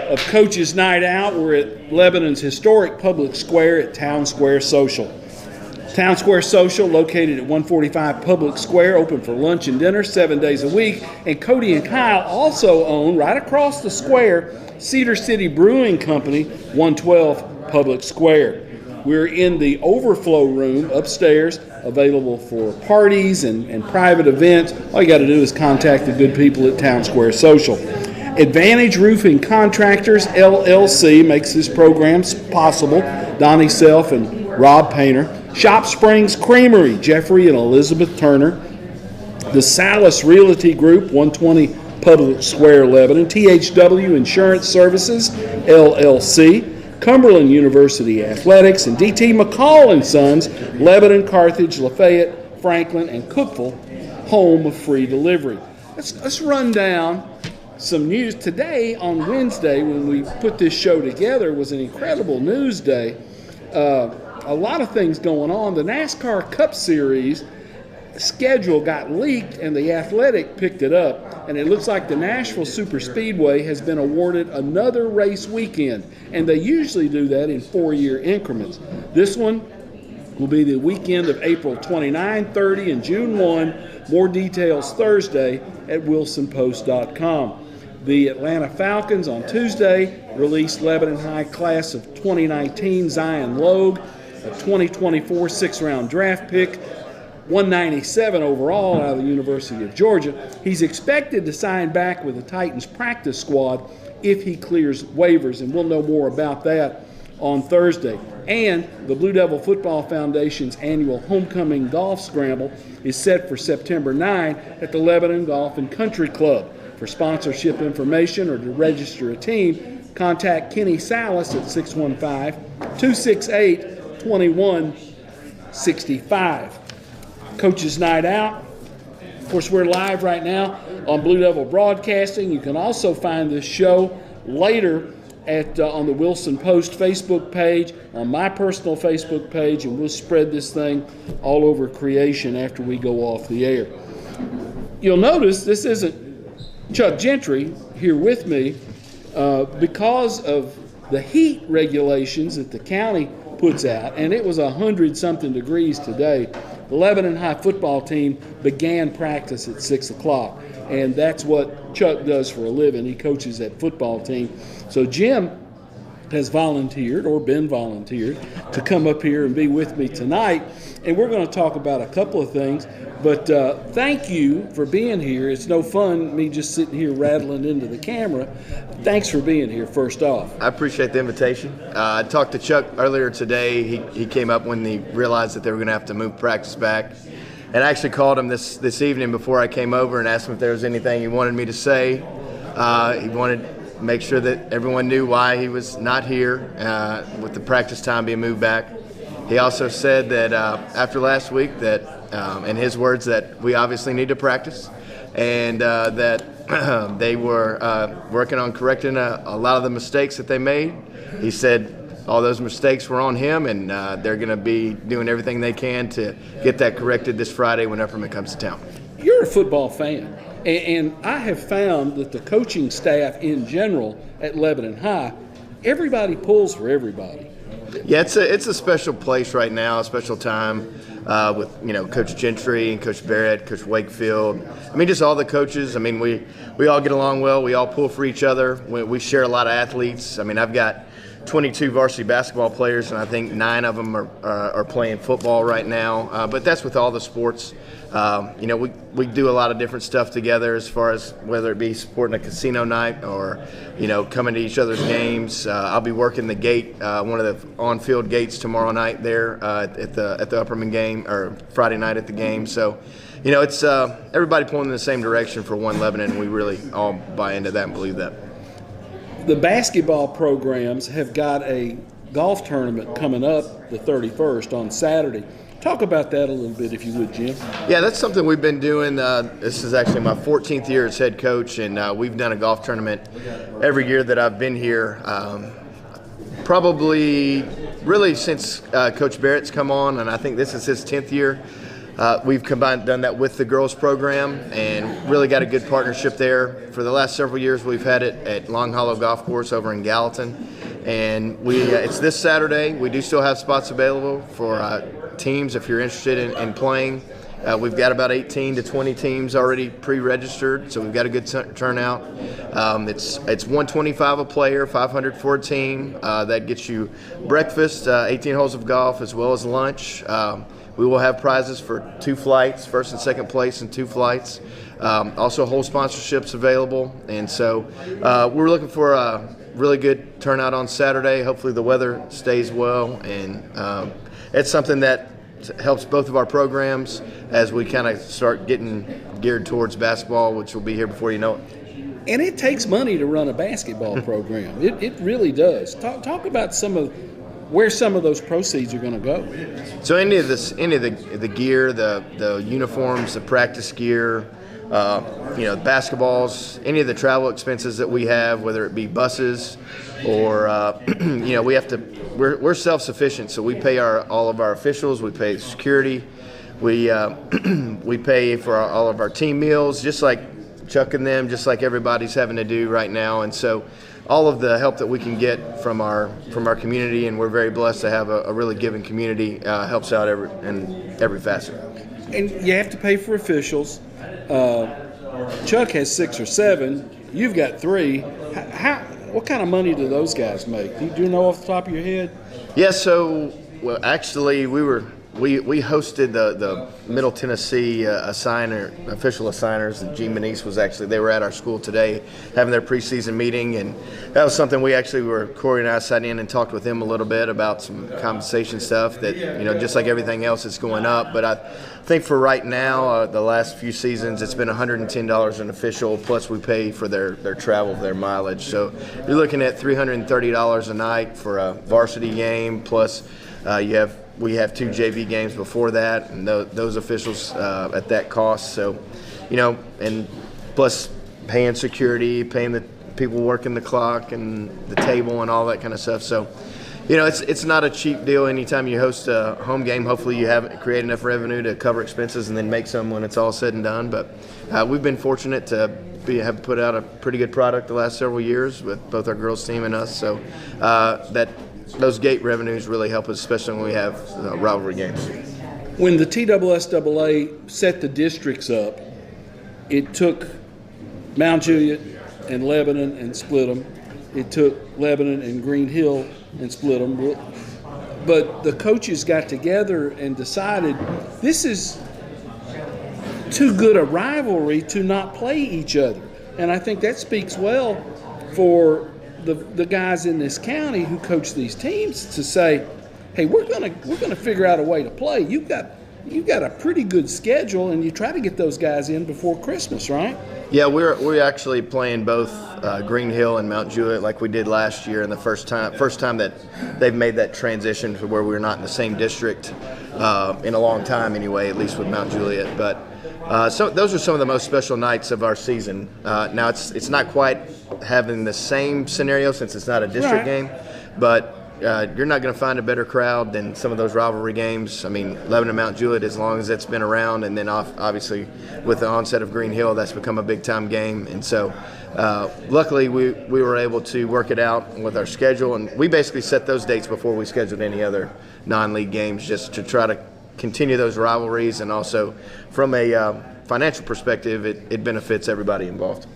Of Coach's Night Out. We're at Lebanon's historic public square at Town Square Social. Town Square Social, located at 145 Public Square, open for lunch and dinner 7 days a week. And Cody and Kyle also own, right across the square, Cedar City Brewing Company, 112 Public Square. We're in the overflow room upstairs, available for parties and private events. All you got to do is contact the good people at Town Square Social. Advantage Roofing Contractors, LLC, makes this program possible. Donnie Self and Rob Painter. Shop Springs Creamery, Jeffrey and Elizabeth Turner. The Salas Realty Group, 120 Public Square, Lebanon. THW Insurance Services, LLC. Cumberland University Athletics. And DT McCall & Sons, Lebanon, Carthage, Lafayette, Franklin, and Cookeville, home of free delivery. Let's run down some news. Today, on Wednesday, when we put this show together, was an incredible news day. A lot of things going on. The NASCAR Cup Series schedule got leaked, and the Athletic picked it up. And it looks like the Nashville Superspeedway has been awarded another race weekend. And they usually do that in 4-year increments. This one will be the weekend of April 29, 30, and June 1. More details Thursday at wilsonpost.com. The Atlanta Falcons on Tuesday released Lebanon High class of 2019 Zion Logue, a 2024 sixth-round draft pick, 197 overall out of the University of Georgia. He's expected to sign back with the Titans practice squad if he clears waivers, and we'll know more about that on Thursday. And the Blue Devil Football Foundation's annual Homecoming Golf Scramble is set for September 9 at the Lebanon Golf and Country Club. For sponsorship information or to register a team, contact Kenny Salas at 615-268-2165. Coach's Night Out. Of course, we're live right now on Blue Devil Broadcasting. You can also find this show later on the Wilson Post Facebook page, on my personal Facebook page, and we'll spread this thing all over creation after we go off the air. You'll notice this isn't Chuck Gentry here with me because of the heat regulations that the county puts out, and it was 100-something degrees today. The Lebanon High football team began practice at 6 o'clock, and that's what Chuck does for a living. He coaches that football team. So Jim has volunteered or been volunteered to come up here and be with me tonight, and we're going to talk about a couple of things. But thank you for being here. It's no fun me just sitting here rattling into the camera. Thanks for being here, first off. I appreciate the invitation. I talked to Chuck earlier today. He came up when he realized that they were going to have to move practice back. And I actually called him this evening before I came over and asked him if there was anything he wanted me to say. He wanted to make sure that everyone knew why he was not here with the practice time being moved back. He also said that after last week that, in his words, that we obviously need to practice, and that they were working on correcting a lot of the mistakes that they made. He said all those mistakes were on him, and they're going to be doing everything they can to get that corrected this Friday when Upperman comes to town. You're a football fan, and I have found that the coaching staff in general at Lebanon High, everybody pulls for everybody. Yeah, it's a special place right now, a special time with Coach Gentry and Coach Barrett, Coach Wakefield. I mean, just all the coaches. I mean, we all get along well. We all pull for each other. We share a lot of athletes. I mean, I've got 22 varsity basketball players, and I think 9 of them are playing football right now. But that's with all the sports. We do a lot of different stuff together as far as whether it be supporting a casino night or, coming to each other's games. I'll be working the gate, one of the on-field gates tomorrow night there at the Upperman game, or Friday night at the game. So, it's everybody pulling in the same direction for one Lebanon, and we really all buy into that and believe that. The basketball programs have got a golf tournament coming up the 31st on Saturday. Talk about that a little bit, if you would, Jim. Yeah, that's something we've been doing. This is actually my 14th year as head coach, and we've done a golf tournament every year that I've been here. Probably really since Coach Barrett's come on, and I think this is his 10th year. We've done that with the girls program and really got a good partnership there. For the last several years, we've had it at Long Hollow Golf Course over in Gallatin. And it's this Saturday. We do still have spots available for teams if you're interested in playing. We've got about 18 to 20 teams already pre-registered, so we've got a good turnout. It's $125 a player, $500 for a team. That gets you breakfast, 18 holes of golf, as well as lunch. We will have prizes for 2 flights, first and second place in 2 flights. Also, whole sponsorships available, and so we're looking for a really good turnout on Saturday. Hopefully, the weather stays well, and it's something that helps both of our programs as we kind of start getting geared towards basketball, which will be here before you know it. And it takes money to run a basketball program. It really does. Talk about where some of those proceeds are going to go. So any of the gear, the uniforms, the practice gear, basketballs, any of the travel expenses that we have, whether it be buses or we're self-sufficient, so we pay all of our officials, we pay security, we pay for all of our team meals, just like Chuck and them, just like everybody's having to do right now, and so all of the help that we can get from our community, and we're very blessed to have a really giving community, helps out in every facet. And you have to pay for officials. Chuck has 6 or 7. You've got 3. What kind of money do those guys make? Do you know off the top of your head? Yeah. So, actually, we hosted the Middle Tennessee official assigners, and Gene Manise they were at our school today having their preseason meeting, and that was something Corey and I sat in and talked with him a little bit about some compensation stuff that, just like everything else, it's going up. But I think for right now, the last few seasons, it's been $110 an official, plus we pay for their travel, their mileage. So you're looking at $330 a night for a varsity game, plus we have 2 JV games before that, and those officials at that cost. So, and plus paying security, paying the people working the clock and the table and all that kind of stuff. So, it's not a cheap deal. Anytime you host a home game, hopefully you create enough revenue to cover expenses and then make some when it's all said and done. But we've been fortunate to have put out a pretty good product the last several years with both our girls team and us. So those gate revenues really help us, especially when we have rivalry games. When the TSSAA set the districts up, it took Mount Juliet and Lebanon and split them. It took Lebanon and Green Hill and split them. But the coaches got together and decided this is too good a rivalry to not play each other. And I think that speaks well for the guys in this county who coach these teams to say, hey, we're gonna figure out a way to play. You've got a pretty good schedule, and you try to get those guys in before Christmas, right? Yeah, we're actually playing both Green Hill and Mount Juliet like we did last year, and the first time that they've made that transition to where we're not in the same district in a long time anyway, at least with Mount Juliet. But so those are some of the most special nights of our season. Now it's not quite having the same scenario since it's not a district game, but you're not going to find a better crowd than some of those rivalry games. I mean, Lebanon and Mount Juliet, as long as it's been around, and then obviously with the onset of Green Hill, that's become a big-time game. And so luckily we were able to work it out with our schedule, and we basically set those dates before we scheduled any other non-league games, just to try to continue those rivalries, and also from a financial perspective, it benefits everybody involved.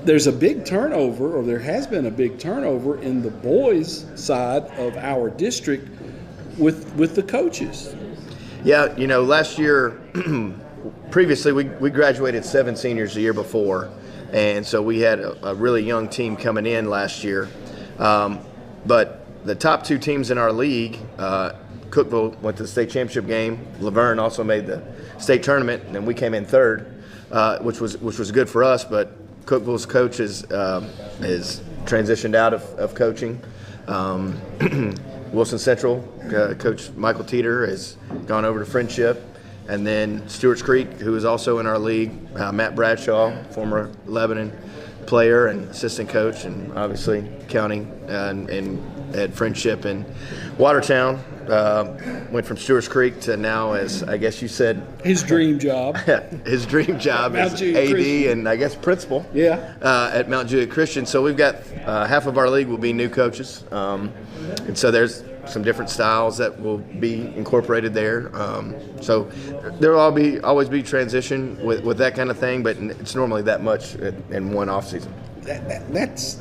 There's a big turnover, or there has been a big turnover in the boys' side of our district with the coaches. Yeah, last year, previously we graduated 7 seniors the year before, and so we had a really young team coming in last year. But the top 2 teams in our league Cookeville went to the state championship game. Laverne also made the state tournament, and then we came in third, which was good for us. But Cookeville's coach is transitioned out of coaching. Wilson Central coach Michael Teeter has gone over to Friendship. And then Stewart's Creek, who is also in our league, Matt Bradshaw, former Lebanon player and assistant coach, and obviously counting and at Friendship in Watertown, went from Stewart's Creek to now, as I guess you said, his dream job. His dream job is AD Christian. And I guess principal. Yeah. At Mount Juliet Christian. So we've got half of our league will be new coaches, and so there's some different styles that will be incorporated there. So there will always be transition with that kind of thing, but it's normally that much in one off season. That's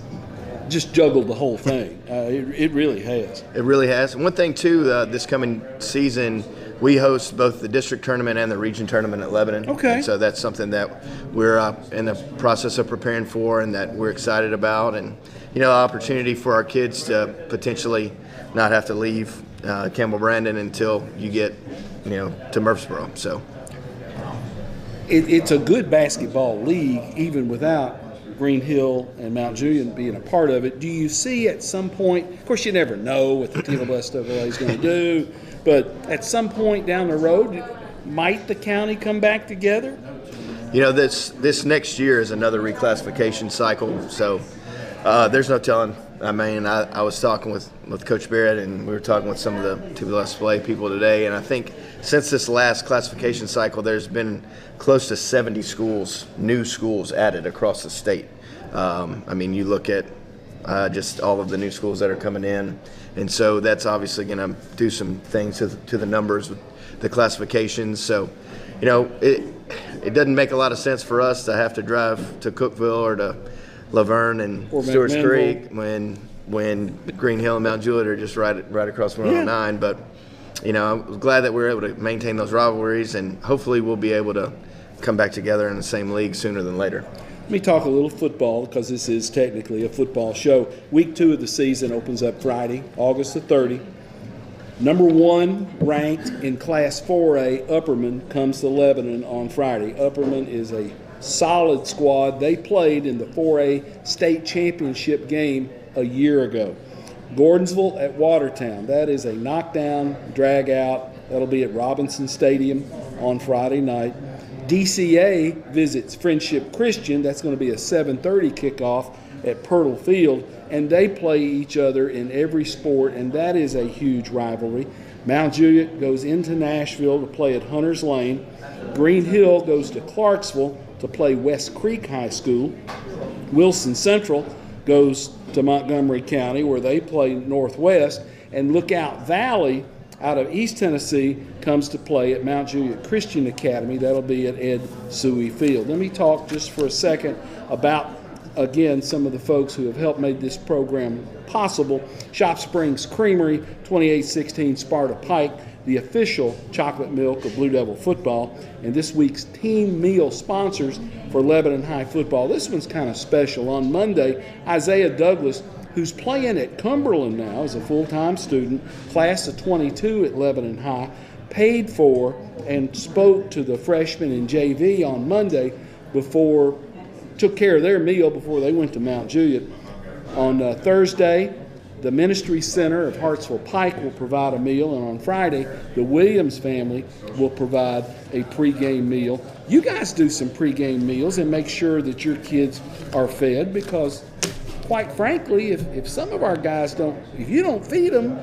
just juggled the whole thing. It really has. It really has. And one thing too, this coming season, we host both the district tournament and the region tournament at Lebanon. Okay. And so that's something that we're in the process of preparing for, and that we're excited about, and opportunity for our kids to potentially not have to leave Campbell Brandon until you get to Murfreesboro. So it's a good basketball league, even without Green Hill and Mount Juliet being a part of it. Do you see at some point, of course you never know what the TLSAA is going to do, but at some point down the road, might the county come back together? This next year is another reclassification cycle, so there's no telling. I mean, I was talking with Coach Barrett, and we were talking with some of the TLSAA people today, and I think since this last classification cycle, there's been close to 70 schools, new schools added across the state. I mean, you look at just all of the new schools that are coming in, and so that's obviously going to do some things to the numbers with the classifications. So, it doesn't make a lot of sense for us to have to drive to Cookeville or to Laverne and Stewart's Creek when Green Hill and Mount Juliet are just right across 109. But I'm glad that we're able to maintain those rivalries, and hopefully we'll be able to come back together in the same league sooner than later. Let me talk a little football, because this is technically a football show. Week 2 of the season opens up Friday, August the 30th. Number 1 ranked in Class 4A, Upperman, comes to Lebanon on Friday. Upperman is a solid squad. They played in the 4A state championship game a year ago. Gordonsville at Watertown. That is a knockdown, drag out. That'll be at Robinson Stadium on Friday night. DCA visits Friendship Christian. That's going to be a 7:30 kickoff at Pirtle Field, and they play each other in every sport, and that is a huge rivalry. Mount Juliet goes into Nashville to play at Hunters Lane. Green Hill goes to Clarksville to play West Creek High School. Wilson Central goes to Montgomery County, where they play Northwest. And Lookout Valley out of East Tennessee comes to play at Mount Juliet Christian Academy. That'll be at Ed Suey Field. Let me talk just for a second about, again, some of the folks who have helped make this program possible. Shop Springs Creamery, 2816 Sparta Pike, the official chocolate milk of Blue Devil football, and this week's team meal sponsors for Lebanon High football. This one's kind of special. On Monday, Isaiah Douglas, who's playing at Cumberland now as a full-time student, class of 22 at Lebanon High, paid for and spoke to the freshmen in JV on Monday took care of their meal before they went to Mount Juliet. On Thursday, the Ministry Center of Hartsville Pike will provide a meal, and on Friday, the Williams family will provide a pregame meal. You guys do some pregame meals and make sure that your kids are fed, because, quite frankly, if some of our guys if you don't feed them,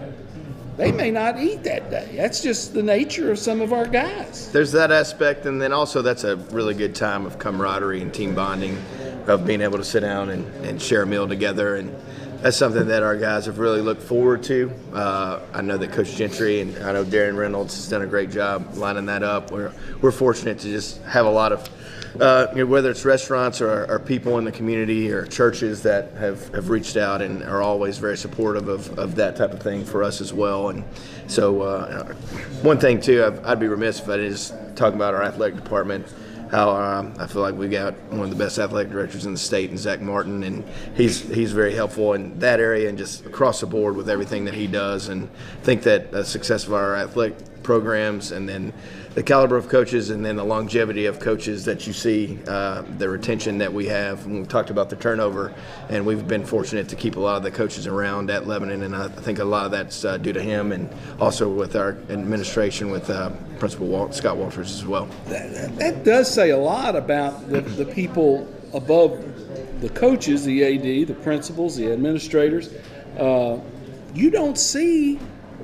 they may not eat that day. That's just the nature of some of our guys. There's that aspect, and then also that's a really good time of camaraderie and team bonding, of being able to sit down and share a meal together, and that's something that our guys have really looked forward to. I know that Coach Gentry and I know Darren Reynolds has done a great job lining that up. We're fortunate to just have a lot of, whether it's restaurants or people in the community or churches that have reached out and are always very supportive of that type of thing for us as well. And so one thing too, I'd be remiss if I didn't just talk about our athletic department. how I feel like we got one of the best athletic directors in the state, and Zach Martin, and he's very helpful in that area and just across the board with everything that he does. And I think that the success of our athletic programs, and then the caliber of coaches, and then the longevity of coaches that you see, the retention that we have. And we talked about the turnover, and we've been fortunate to keep a lot of the coaches around at Lebanon, and I think a lot of that's due to him, and also with our administration with Principal Scott Walters as well. That does say a lot about the people above the coaches, the AD, the principals, the administrators. You don't see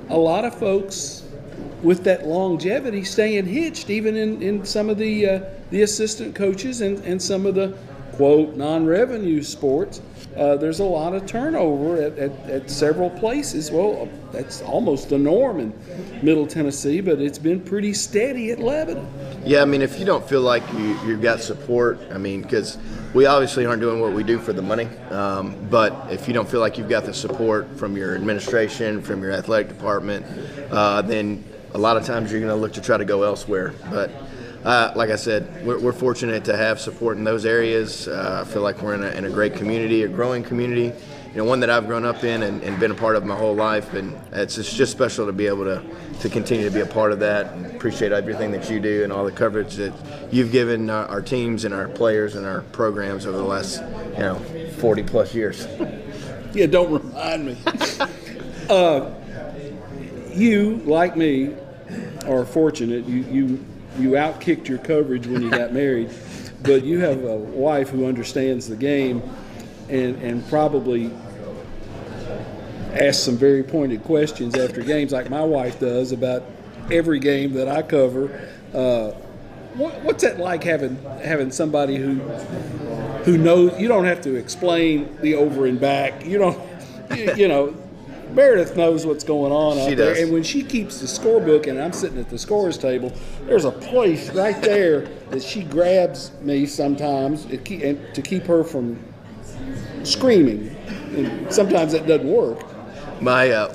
a lot of folks with that longevity staying hitched, even in some of the assistant coaches and some of the, quote, non-revenue sports. There's a lot of turnover at several places. Well, that's almost the norm in Middle Tennessee, but it's been pretty steady at Lebanon. Yeah, I mean, if you don't feel like you've got support, I mean, because we obviously aren't doing what we do for the money, but if you don't feel like you've got the support from your administration, from your athletic department, then a lot of times you're going to look to try to go elsewhere. But like I said, we're fortunate to have support in those areas. I feel like we're in a great community, a growing community, one that I've grown up in and been a part of my whole life. And it's just special to be able to continue to be a part of that, and appreciate everything that you do and all the coverage that you've given our teams and our players and our programs over the last 40 plus years. Yeah, don't remind me. You, like me, are fortunate. You outkicked your coverage when you got married, but you have a wife who understands the game and probably asks some very pointed questions after games, like my wife does about every game that I cover. What's that like having somebody who knows? You don't have to explain the over and back. You don't. Meredith knows what's going on out there, and when she keeps the scorebook and I'm sitting at the scorer's table, there's a place right there that she grabs me sometimes to keep her from screaming, and sometimes that doesn't work. My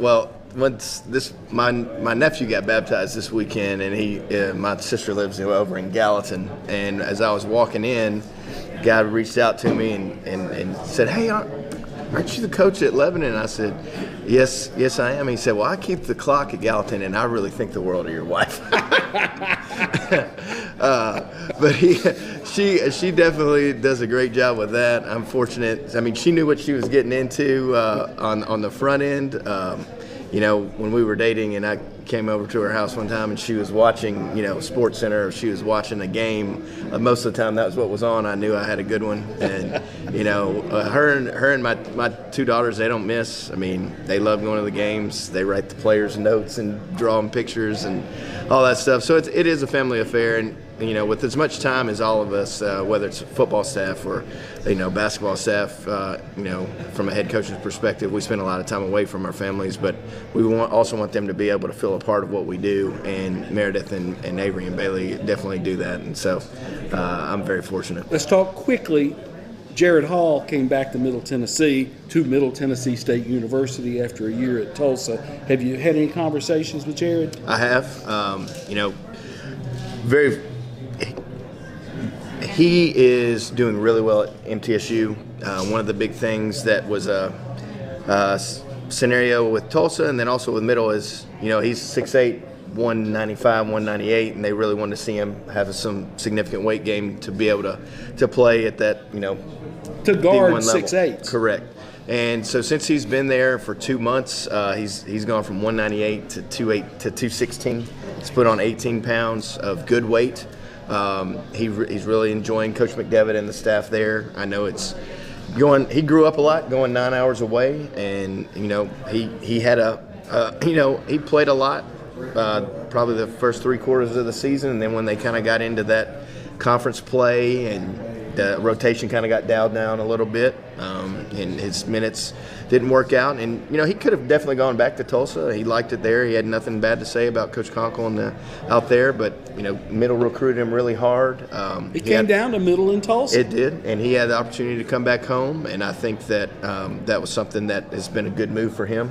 my nephew got baptized this weekend, and my sister lives over in Gallatin, and as I was walking in, a guy reached out to me and said, "Hey, aren't you the coach at Lebanon?" And I said, yes, I am. He said, "Well, I keep the clock at Gallatin, and I really think the world of your wife." But she definitely does a great job with that. I'm fortunate. I mean, she knew what she was getting into on the front end. When we were dating, and I came over to her house one time, and she was watching, Sports Center, or she was watching a game. Most of the time, that was what was on. I knew I had a good one, and her and my two daughters, they don't miss. I mean, they love going to the games. They write the players' notes and draw them pictures and all that stuff. So it is a family affair, and with as much time as all of us, whether it's football staff or basketball staff, from a head coach's perspective, we spend a lot of time away from our families, but we also want them to be able to feel a part of what we do, and Meredith and Avery and Bailey definitely do that, and so I'm very fortunate. Let's talk quickly. Jared Hall came back to Middle Tennessee State University after a year at Tulsa. Have you had any conversations with Jared? I have. He is doing really well at MTSU. One of the big things that was a scenario with Tulsa and then also with Middle is, he's 6'8", 195, 198, and they really wanted to see him have some significant weight gain to be able to play at that, to guard D1 level. 6'8". Correct. And so since he's been there for 2 months, he's gone from 198 to 216. He's put on 18 pounds of good weight. He's really enjoying Coach McDevitt and the staff there. I know he grew up a lot, going 9 hours away, and he had he played a lot, probably the first 3 quarters of the season, and then when they kind of got into that conference play and the rotation kind of got dialed down a little bit, and his minutes didn't work out. And he could have definitely gone back to Tulsa. He liked it there. He had nothing bad to say about Coach Conkle out there. But Middle recruited him really hard. He came down to Middle in Tulsa. It did, and he had the opportunity to come back home. And I think that that was something that has been a good move for him.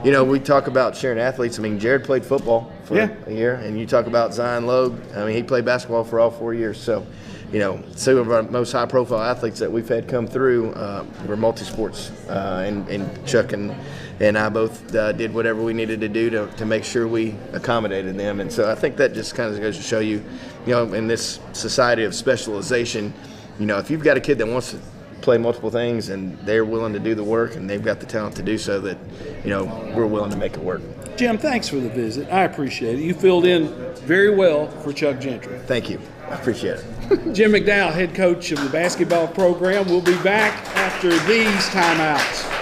We talk about sharing athletes. I mean, Jared played football for a year, and you talk about Zion Logue. I mean, he played basketball for all 4 years. So, some of our most high-profile athletes that we've had come through were multi-sports, and Chuck and I both did whatever we needed to do to make sure we accommodated them. And so I think that just kind of goes to show you, in this society of specialization, if you've got a kid that wants to play multiple things and they're willing to do the work and they've got the talent to do so, that we're willing to make it work. Jim, thanks for the visit. I appreciate it. You filled in very well for Chuck Gentry. Thank you. I appreciate it. Jim McDowell, head coach of the basketball program, will be back after these timeouts.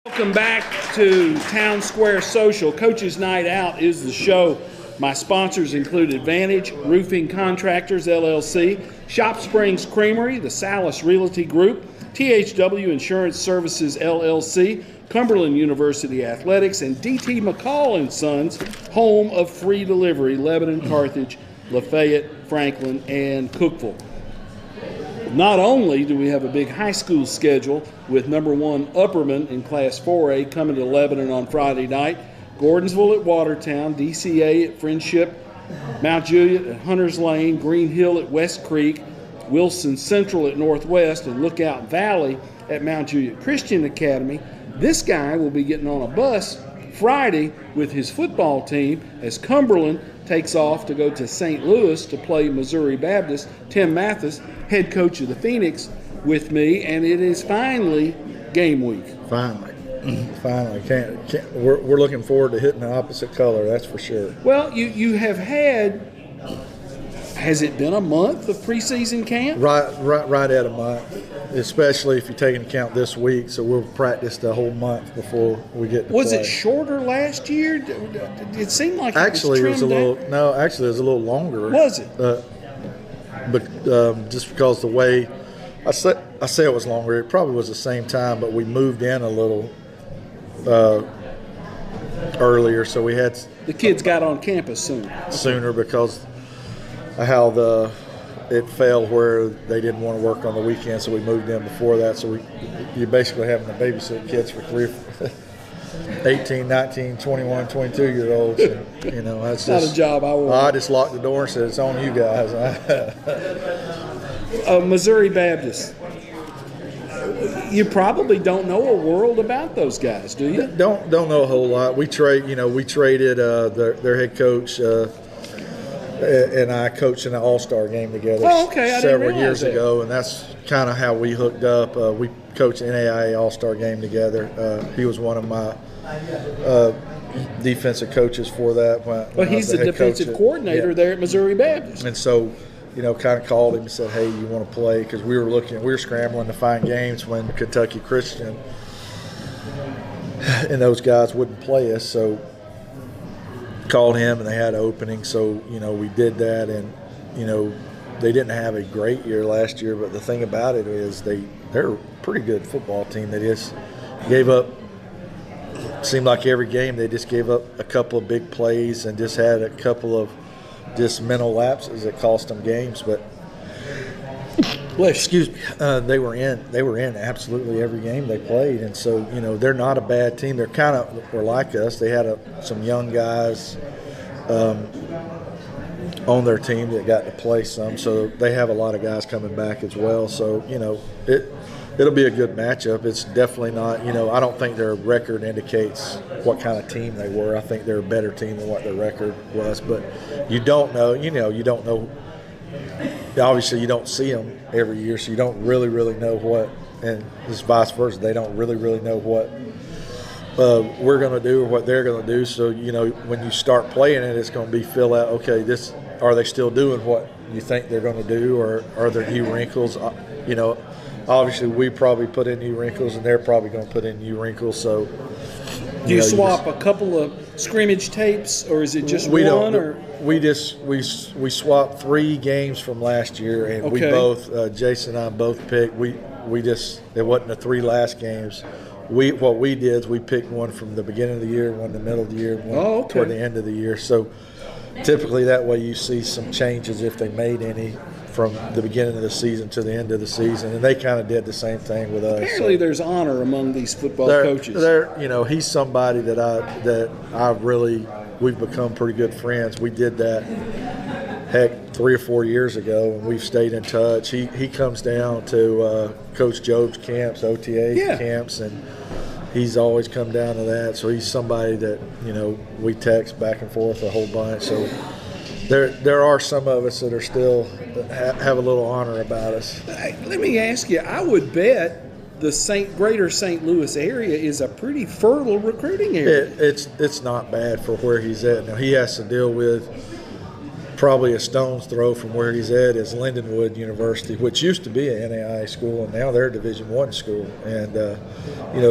Welcome back to Town Square Social. Coach's Night Out is the show. My sponsors include Advantage Roofing Contractors, LLC, Shop Springs Creamery, the Salas Realty Group, THW Insurance Services, LLC, Cumberland University Athletics, and DT McCall & Sons, home of free delivery, Lebanon, Carthage, Lafayette, Franklin, and Cookeville. Not only do we have a big high school schedule with number 1 Upperman in Class 4A coming to Lebanon on Friday night, Gordonsville at Watertown, DCA at Friendship, Mount Juliet at Hunters Lane, Green Hill at West Creek, Wilson Central at Northwest, and Lookout Valley at Mount Juliet Christian Academy. This guy will be getting on a bus Friday with his football team as Cumberland takes off to go to St. Louis to play Missouri Baptist. Tim Mathis, head coach of the Phoenix, with me, and it is finally game week. Finally. We're looking forward to hitting the opposite color, that's for sure. Well, you have had, has it been a month of preseason camp? Right at a month, especially if you take into account this week. So we'll practice the whole month before we get to Was play. it shorter last year? It seemed like actually it was a little. No, actually it was a little longer. Was it? But just because the way I say it was longer, it probably was the same time, but we moved in a little earlier, so we had The kids got on campus sooner because of how it fell where they didn't want to work on the weekend, so we moved in before that. So you're basically having to babysit kids for 18, 19, 21, 22-year-olds. And, that's Not just a job I want. I just locked the door and said, it's on you guys. Missouri Baptist. You probably don't know a world about those guys, do you? Don't know a whole lot. We traded their head coach and I coached in an all-star game together several years ago, and that's kind of how we hooked up. We coached an NAIA all-star game together. He was one of my defensive coaches for that. But he's the defensive coordinator there at Missouri Baptist. And so, kind of called him and said, hey, you want to play? Because we were scrambling to find games when Kentucky Christian and those guys wouldn't play us. So called him and they had an opening. So, we did that. And, they didn't have a great year last year. But the thing about it is they're a pretty good football team. They just gave up, seemed like every game they just gave up a couple of big plays and just had a couple of just mental lapses that cost them games, but excuse me, they were in absolutely every game they played, and so they're not a bad team. They're kind of were like us. They had some young guys on their team that got to play some, so they have a lot of guys coming back as well. So it'll be a good matchup. It's definitely not, I don't think their record indicates what kind of team they were. I think they're a better team than what their record was. But you don't know, you don't know. Obviously, you don't see them every year, so you don't really know what, and it's vice versa. They don't really know what we're going to do or what they're going to do. So, when you start playing it, it's going to be fill out, okay, are they still doing what you think they're going to do, or are there new wrinkles? Obviously, we probably put in new wrinkles, and they're probably going to put in new wrinkles. So, do you swap a couple of scrimmage tapes, or is it just one? Or we swapped 3 games from last year, and we both Jason and I both picked. It wasn't the 3 last games. What we did is we picked one from the beginning of the year, one in the middle of the year, one toward the end of the year. So typically that way you see some changes if they made any from the beginning of the season to the end of the season, and they kind of did the same thing with us. Apparently, there's honor among these football coaches. He's somebody we've become pretty good friends. We did that, heck, 3 or 4 years ago, and we've stayed in touch. He comes down to Coach Job's camps, OTA camps, and he's always come down to that. So he's somebody that we text back and forth a whole bunch. So. There are some of us that are still have a little honor about us. Let me ask you, I would bet the greater St. Louis area is a pretty fertile recruiting area. It's not bad for where he's at. Now, he has to deal with probably a stone's throw from where he's at is Lindenwood University, which used to be an NAIA school, and now they're a Division I school. And,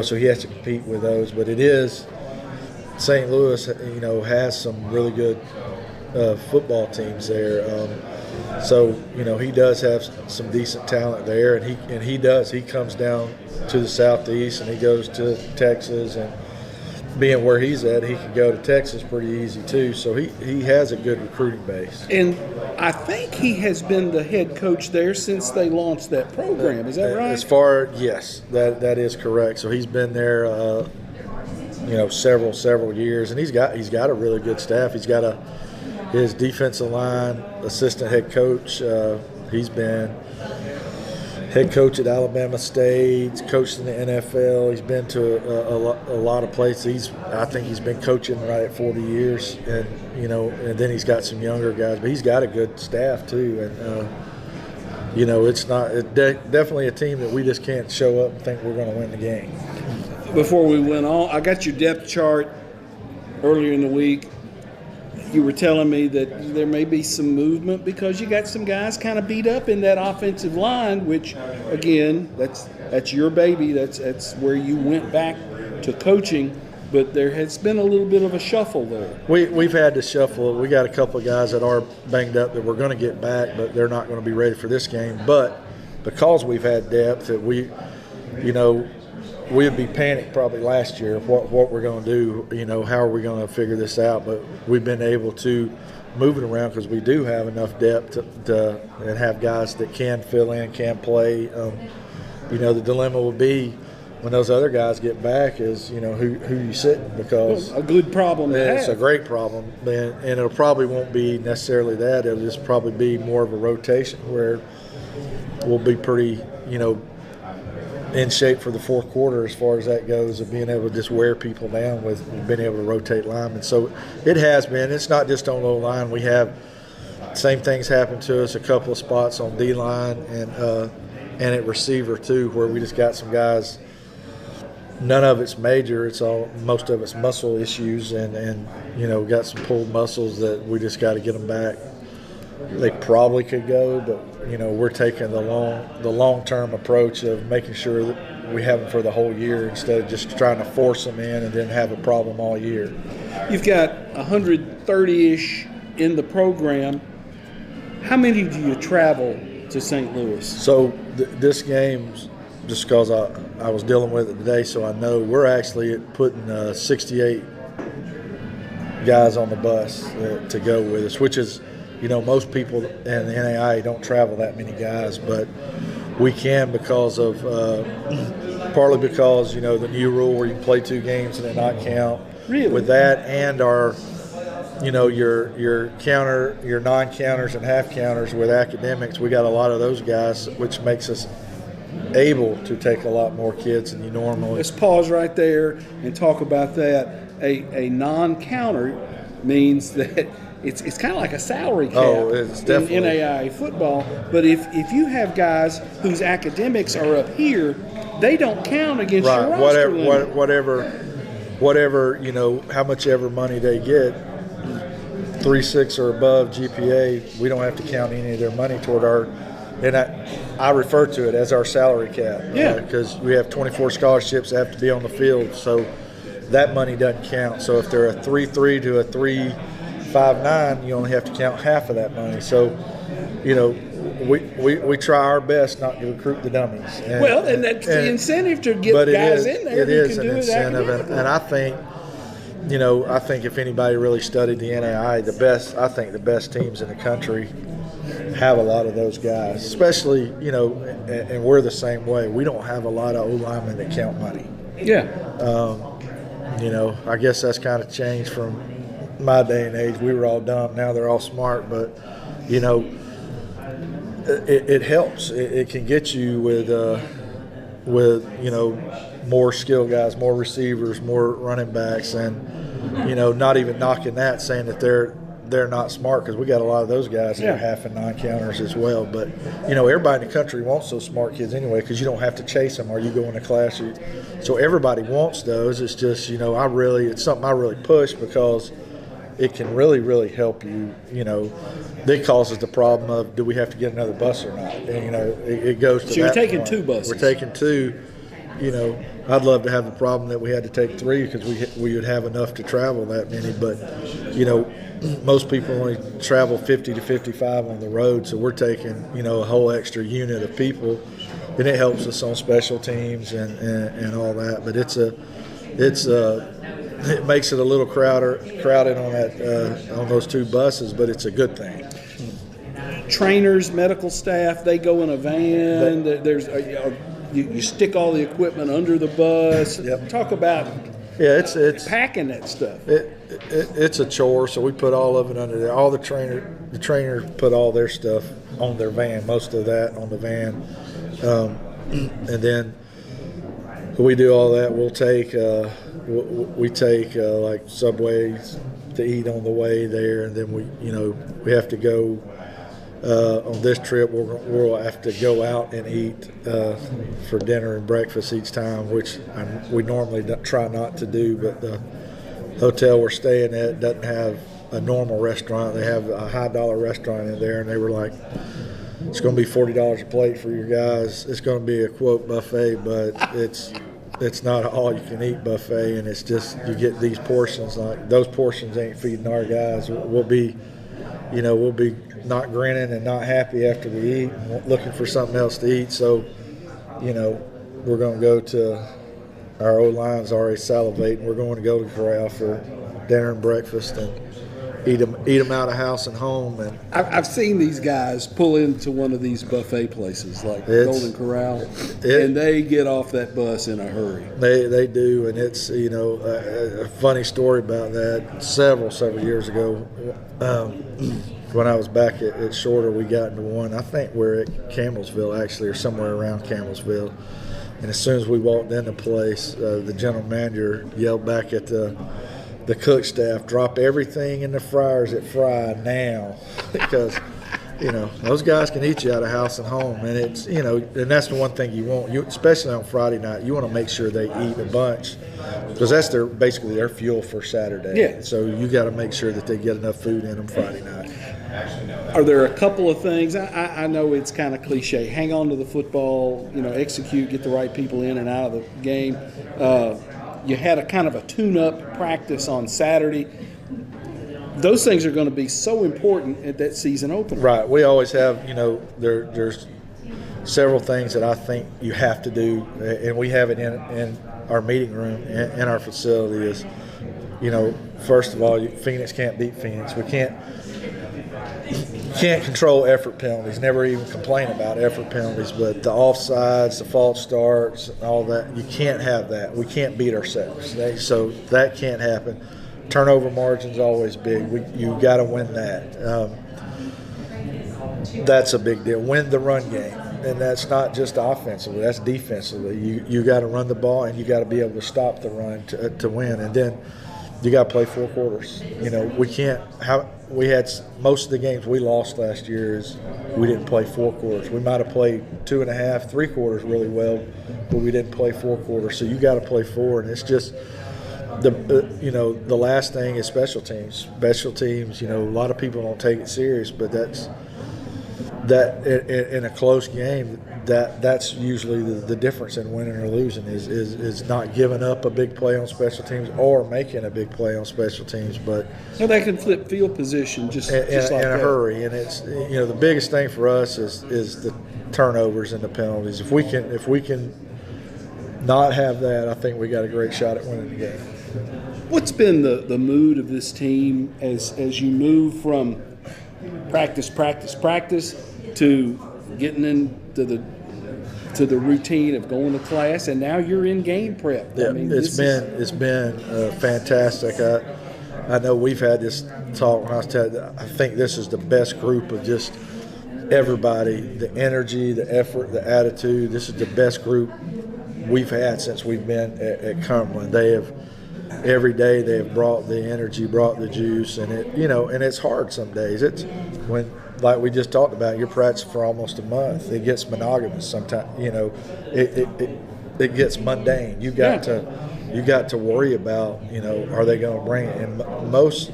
so he has to compete with those. But it is St. Louis, has some really good football teams there, so he does have some decent talent there, and he comes down to the southeast and he goes to Texas, and being where he's at, he can go to Texas pretty easy too. So he has a good recruiting base. And I think he has been the head coach there since they launched that program. Is that right? Yes, that is correct. So he's been there, several years, and he's got a really good staff. He's got his defensive line assistant head coach. He's been head coach at Alabama State, coached in the NFL. He's been to a lot of places. I think he's been coaching right at 40 years, and and then he's got some younger guys. But he's got a good staff too, and it's definitely a team that we just can't show up and think we're going to win the game. Before we went on, I got your depth chart earlier in the week. You were telling me that there may be some movement because you got some guys kind of beat up in that offensive line, which, again, that's your baby. That's where you went back to coaching. But there has been a little bit of a shuffle there. We've had to shuffle. We got a couple of guys that are banged up that we're going to get back, but they're not going to be ready for this game. But because we've had depth, that we'd be panicked probably last year of what we're going to do, how are we going to figure this out. But we've been able to move it around because we do have enough depth and have guys that can fill in, can play. The dilemma will be when those other guys get back is, you know, who you sitting, because a good problem to have. it's a great problem, and it'll probably won't be necessarily that. It'll just probably be more of a rotation where we'll be pretty, you know, in shape for the fourth quarter as far as that goes, of being able to just wear people down with being able to rotate linemen. So it has been. It's not just on O-line. We have same things happen to us a couple of spots on D-line and at receiver too, where we just got some guys. None of it's major. It's all, most of it's muscle issues, and you know, got some pulled muscles that we just got to get them back. They probably could go, but you know, we're taking the long-term approach of making sure that we have them for the whole year instead of just trying to force them in and then have a problem all year. You've got 130-ish in the program. How many do you travel to St. Louis? So this game, just because I was dealing with it today, so I know we're actually putting 68 guys on the bus to go with us, which is, you know, most people in the NAIA don't travel that many guys, but we can because of partly because, you know, the new rule where you can play 2 games and it not count. Really? With that and our, you know, your counter, your non-counters and half counters with academics, we got a lot of those guys, which makes us able to take a lot more kids than you normally. Let's pause right there and talk about that. A non-counter means that it's kind of like a salary cap it's definitely in NAIA football. But if you have guys whose academics are up here, they don't count against your roster limit. Whatever, you know, how much ever money they get, 3.6 or above GPA, we don't have to count any of their money toward our. And I refer to it as our salary cap. Yeah. Because we have 24 scholarships that have to be on the field, so that money doesn't count. So if they're a 3.3 to a 3.59, you only have to count half of that money. So, you know, we try our best not to recruit the dummies. And that's the incentive to get guys in there. It is an do incentive, and I think, you know, if anybody really studied the NAIA, the best teams in the country have a lot of those guys, especially, you know, and we're the same way. We don't have a lot of O-linemen that count money. Yeah. You know, I guess that's kind of changed from my day and age. We were all dumb. Now they're all smart. But, you know, it helps. It can get you with you know, more skilled guys, more receivers, more running backs, and, you know, not even knocking that, saying that they're not smart, because we got a lot of those guys that are half and non-counters as well. But, you know, everybody in the country wants those smart kids anyway, because you don't have to chase them or you go into class. So everybody wants those. It's just, you know, it's something I really push, because it can really, really help you. You know, that causes the problem of, do we have to get another bus or not? And, you know, it goes to that. So you're taking point. 2 buses. We're taking 2. You know, I'd love to have the problem that we had to take 3, because we would have enough to travel that many. But, you know, most people only travel 50 to 55 on the road, so we're taking, you know, a whole extra unit of people, and it helps us on special teams and all that. But it makes it a little crowded on those 2 buses, but it's a good thing. Trainers, medical staff, they go in a van. You stick all the equipment under the bus. Yep. Talk about it's packing that stuff. It's a chore, so we put all of it under there. All the trainers put all their stuff on their van, most of that on the van, and then we do all that. We'll take we take like Subways to eat on the way there, and then we have to go. On this trip, we'll have to go out and eat for dinner and breakfast each time, which we normally try not to do. But the hotel we're staying at doesn't have a normal restaurant. They have a high-dollar restaurant in there, and they were like, it's going to be $40 a plate for your guys. It's going to be a, quote, buffet, but it's not an all-you-can-eat buffet, and it's just you get these portions. Like, those portions ain't feeding our guys. We'll be not grinning and not happy after we eat and looking for something else to eat. So, we're going to go to our O-line's already salivating. We're going to go to Corral for dinner and breakfast, and eat them out of house and home. And I've seen these guys pull into one of these buffet places like Golden Corral, and they get off that bus in a hurry. They do, and it's a funny story about that. Several years ago, when I was back at Shorter, we got into one. I think we're at Campbellsville actually, or somewhere around Campbellsville. And as soon as we walked in the place, the general manager yelled back at the cook staff, "Drop everything in the fryers at Fry now," because those guys can eat you out of house and home, and it's and that's the one thing you want. Especially on Friday night, you want to make sure they eat a bunch because that's basically their fuel for Saturday. Yeah. So you got to make sure that they get enough food in them Friday night. Are there a couple of things? I know it's kind of cliche. Hang on to the football, execute, get the right people in and out of the game. You had a kind of a tune-up practice on Saturday. Those things are going to be so important at that season opener. Right. We always have, there's several things that I think you have to do, and we have it in our meeting room, in our facility is, first of all, Phoenix can't beat Phoenix. We can't control effort penalties, never even complain about effort penalties, but the offsides, the false starts, all that, you can't have that. We can't beat ourselves. So that can't happen. Turnover margin's always big. You got to win that. That's a big deal. Win the run game, and that's not just offensively. That's defensively. You got to run the ball, and you got to be able to stop the run to win. And then you got to play 4 quarters. We can't. We had most of the games we lost last year is we didn't play 4 quarters. We might have played 2.5, 3 quarters really well, but we didn't play 4 quarters. So you got to play 4, and it's just. The last thing is special teams. Special teams, a lot of people don't take it serious, but that in a close game, that's usually the difference in winning or losing is not giving up a big play on special teams or making a big play on special teams. But they can flip field position just like in a that. hurry, and it's the biggest thing for us is the turnovers and the penalties. If we can not have that, I think we got a great shot at winning the game. What's been the mood of this team as you move from practice to getting into the routine of going to class, and now you're in game prep? Yeah, it's been fantastic. I know we've had this talk when I was telling you, I think this is the best group of just everybody, the energy, the effort, the attitude. This is the best group we've had since we've been at Cumberland. They have every day they have brought the energy, brought the juice, and and it's hard some days. It's when, like we just talked about, you're practicing for almost a month. It gets monogamous sometimes. It gets mundane. You got to worry about are they going to bring it? And most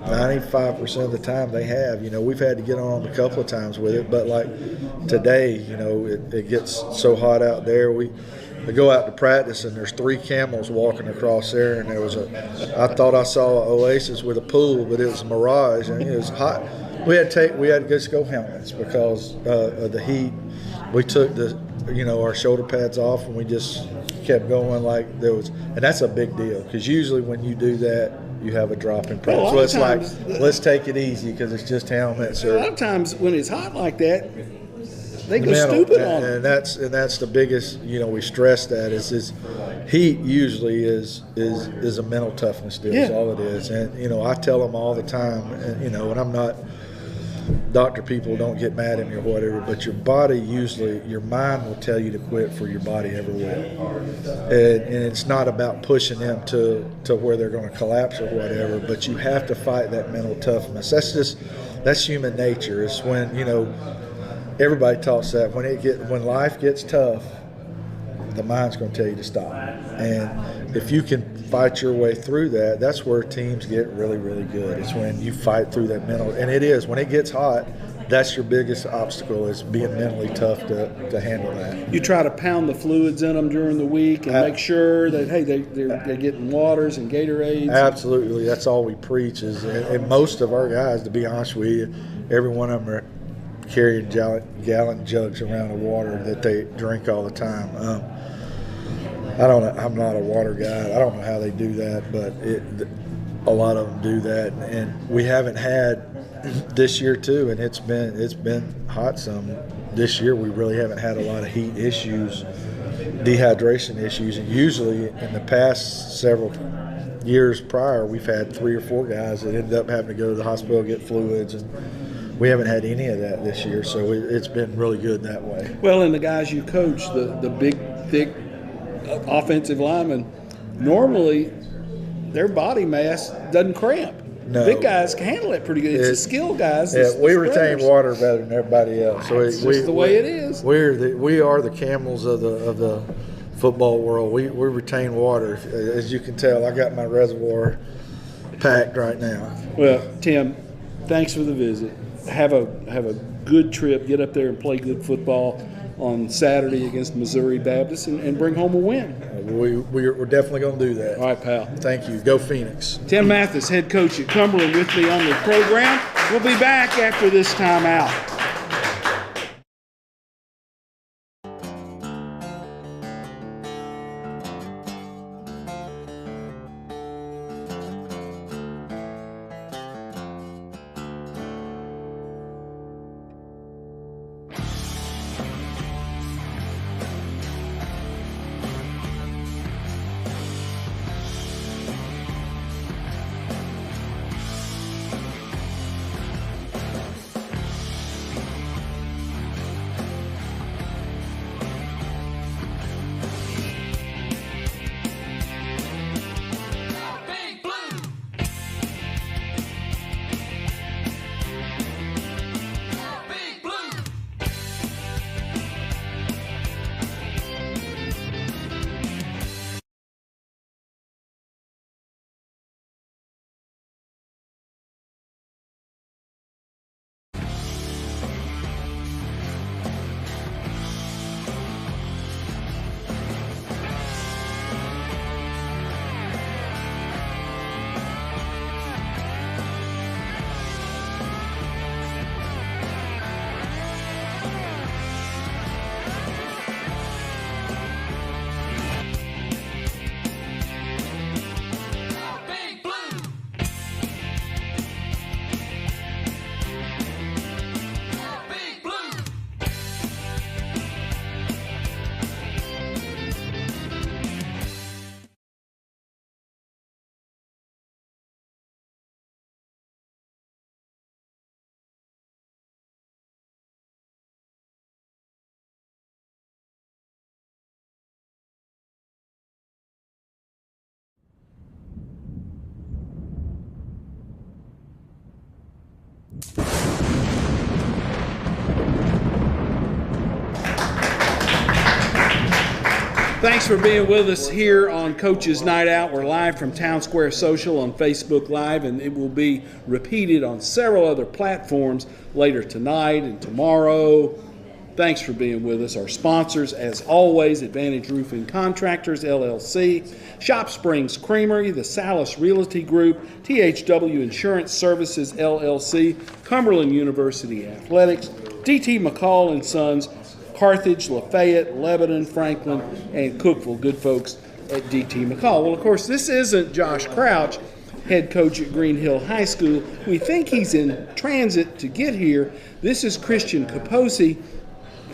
95% of the time they have. We've had to get on a couple of times with it, but like today, it gets so hot out there. We go out to practice and there's 3 camels walking across there, and I thought I saw an oasis with a pool, but it was a mirage, and it was hot. We had to go helmets because of the heat. We took our shoulder pads off, and we just kept going like there was, and that's a big deal because usually when you do that, you have a drop in practice. So it's like, let's take it easy because it's just helmets. A lot of times when it's hot like that, they go stupid on it. And that's the biggest. We stress that is heat usually is a mental toughness deal. Is all it is. And I tell them all the time. And and I'm not. Doctor people don't get mad at me or whatever, but your body usually, your mind will tell you to quit for your body ever will. And it's not about pushing them to where they're going to collapse or whatever, but you have to fight that mental toughness. That's human nature. It's when, everybody talks that when life gets tough, the mind's going to tell you to stop. And if you can fight your way through that, that's where teams get really, really good. It's when you fight through that mental. And it is. When it gets hot, that's your biggest obstacle is being mentally tough to handle that. You try to pound the fluids in them during the week and make sure that, hey, they're getting waters and Gatorades. Absolutely. That's all we preach. And most of our guys, to be honest with you, every one of them are carrying gallon jugs around of water that they drink all the time. I don't know. I'm not a water guy. I don't know how they do that, but a lot of them do that, and we haven't had this year too, and it's been hot some. This year we really haven't had a lot of heat issues, dehydration issues, and usually in the past several years prior we've had 3 or 4 guys that ended up having to go to the hospital, get fluids, and we haven't had any of that this year, so it's been really good that way. Well, and the guys you coach, the big, thick offensive linemen, normally their body mass doesn't cramp. No. Big guys can handle it pretty good. It's the skill guys. Yeah, we the retain sprinters. water better than everybody else. So It's just the way it is. We are the camels of the football world. We retain water. As you can tell, I got my reservoir packed right now. Well, Tim, thanks for the visit. Have a good trip. Get up there and play good football on Saturday against Missouri Baptist and bring home a win. We're definitely going to do that. All right, pal. Thank you. Go Phoenix. Tim Mathis, head coach at Cumberland, with me on the program. We'll be back after this time out. Thanks for being with us here on Coach's Night Out. We're live from Town Square Social on Facebook Live, and it will be repeated on several other platforms later tonight and tomorrow. Thanks for being with us. Our sponsors, as always, Advantage Roofing Contractors, LLC, Shop Springs Creamery, the Salas Realty Group, THW Insurance Services, LLC, Cumberland University Athletics, DT McCall and Sons, Carthage, Lafayette, Lebanon, Franklin, and Cookeville. Good folks at DT McCall. Well, of course, this isn't Josh Crouch, head coach at Green Hill High School. We think he's in transit to get here. This is Christian Kaposi,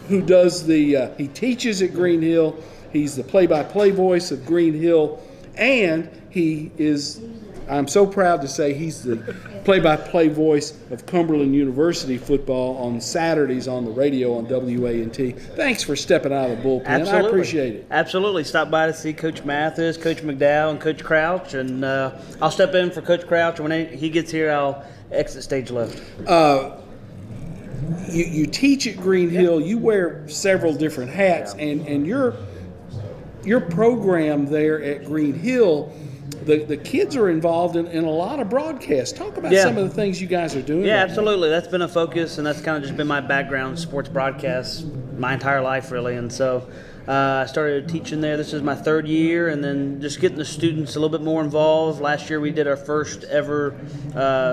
who does he teaches at Green Hill. He's the play-by-play voice of Green Hill, and he is, I'm so proud to say, he's the play-by-play voice of Cumberland University football on Saturdays on the radio on WANT. Thanks for stepping out of the bullpen. Absolutely. I appreciate it. Absolutely. Stop by to see Coach Mathis, Coach McDowell, and Coach Crouch, and I'll step in for Coach Crouch. When he gets here, I'll exit stage left. You teach at Green Hill. You wear several different hats, and your program there at Green Hill, the kids are involved in a lot of broadcasts. Talk about some of the things you guys are doing. Yeah, right absolutely. That's been a focus, and that's kind of just been my background, sports broadcasts, my entire life, really. And so I started teaching there. This is my third year, and then just getting the students a little bit more involved. Last year we did our first ever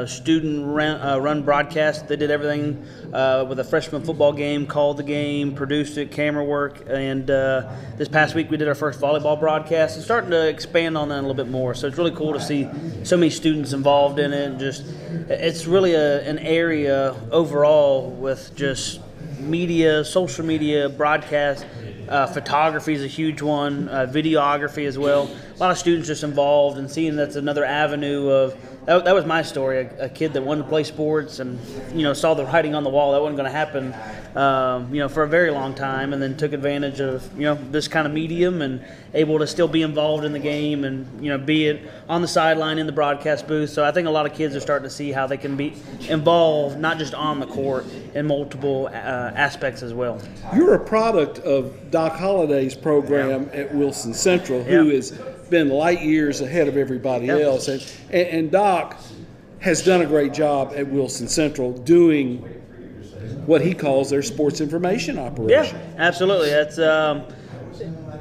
student run broadcast. They did everything with a freshman football game, called the game, produced it, camera work, and this past week we did our first volleyball broadcast. And starting to expand on that a little bit more. So it's really cool to see so many students involved in it. And just it's really an area overall with just media, social media, broadcast. Photography is a huge one, videography as well. A lot of students just involved, and seeing that's another avenue of that was my story. A kid that wanted to play sports and saw the writing on the wall that wasn't going to happen, for a very long time, and then took advantage of this kind of medium and able to still be involved in the game and be it on the sideline in the broadcast booth. So I think a lot of kids are starting to see how they can be involved, not just on the court, in multiple aspects as well. You're a product of Doc Holliday's program at Wilson Central, who has been light years ahead of everybody else. And Doc has done a great job at Wilson Central doing what he calls their sports information operation. Yeah, absolutely. That's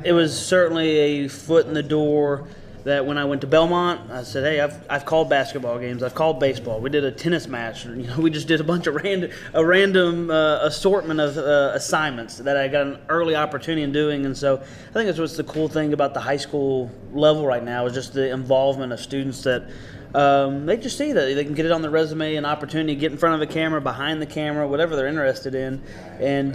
it was certainly a foot in the door. That when I went to Belmont, I said, "Hey, I've called basketball games, I've called baseball. We did a tennis match. We just did a bunch of random assortment of assignments that I got an early opportunity in doing." And so I think that's what's the cool thing about the high school level right now is just the involvement of students that they just see that they can get it on their resume, an opportunity to get in front of a camera, behind the camera, whatever they're interested in. And